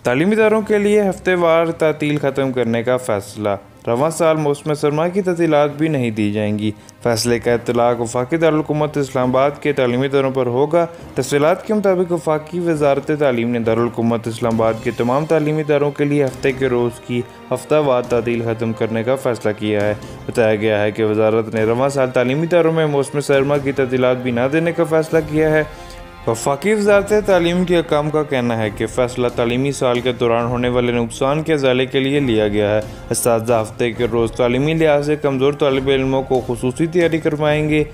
तालीमी इदारों के लिए हफ्तेवार तातील ख़त्म करने का फ़ैसला। रवां साल मौसम सरमा की तफसीलात भी नहीं दी जाएंगी। फैसले का इत्तलाक वफाकी दारुल हुकूमत इस्लामाबाद के तालीमी इदारों पर होगा। तफसीलात के मुताबिक वफाकी वज़ारत तालीम ने दारुल हुकूमत इस्लामाबाद के तमाम तालीमी इदारों के लिए हफ्ते के रोज़ की हफ्तावार तातील ख़त्म करने का फ़ैसला किया है। बताया गया है कि वज़ारत ने रवां साल तालीमी इदारों में मौसम सरमा की तफसीलात भी न देने का फ़ैसला किया है। वफाकी वज़ारत तालीम के हकाम का कहना है कि फ़ैसला तालीमी साल के दौरान होने वाले नुकसान के अज़ाले के लिए लिया गया है। इस्ताज़ा हफ्ते के रोज़ तालीमी लिहाज से कमज़ोर तालिब इल्मों को खुसूसी तैयारी करवाएंगे।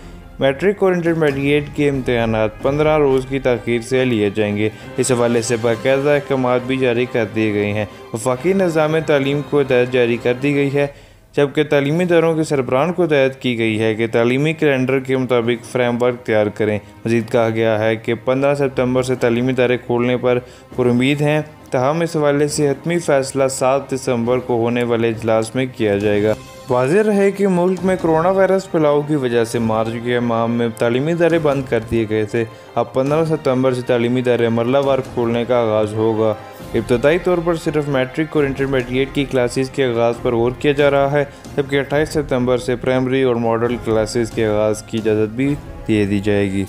मैट्रिक और इंटरमीडिएट के इम्तहानात 15 रोज़ की ताख़ीर से लिए जाएंगे। इस हवाले से बाकायदा अहकामात भी जारी कर दिए गए हैं। वफाकी निज़ाम तालीम को हिदायत जारी कर दी गई है, जबकि तालीमी इदारों के सरबराहान को हिदायत की गई है कि तालीमी कैलेंडर के मुताबिक फ्रेमवर्क तैयार करें। मज़ीद कहा गया है कि 15 सितंबर से तालीमी इदारे खोलने पर पुरुमीद हैं, ताहम इस हवाले से हतमी फ़ैसला 7 दिसंबर को होने वाले इजलास में किया जाएगा। वाज़ेह रहे कि मुल्क में कोरोना वायरस फैलाव की वजह से मार्च के माह में तालीमी इदारे बंद कर दिए गए थे। अब 15 सितंबर से तालीमी इदारे मरलावार खोलने का आगाज़ होगा। इब्तदाई तौर पर सिर्फ मैट्रिक और इंटरमीडिएट की क्लासेस के आगाज़ पर गौर किया जा रहा है, जबकि 28 सितंबर से प्राइमरी और मॉडल क्लासेस के आगाज़ की इजाज़त भी दे दी जाएगी।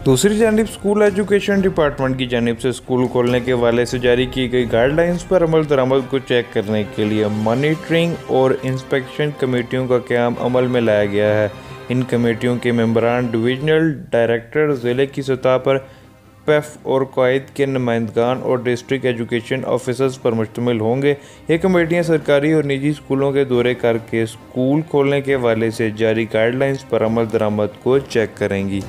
दूसरी जानिब स्कूल एजुकेशन डिपार्टमेंट की जानिब से स्कूल खोलने के हवाले से जारी की गई गाइडलाइंस पर अमल दरामद को चेक करने के लिए मॉनिटरिंग और इंस्पेक्शन कमेटियों का क़याम अमल में लाया गया है। इन कमेटियों के मेंबरान डिविजनल डायरेक्टर ज़िले की सतह पर पेफ और कायद के नुमाइंदगान और डिस्ट्रिक्ट एजुकेशन ऑफिसर्स पर मुश्तमिल होंगे। ये कमेटियाँ सरकारी और निजी स्कूलों के दौरे करके स्कूल खोलने के हवाले से जारी गाइडलाइंस पर अमल दरामद को चेक करेंगी।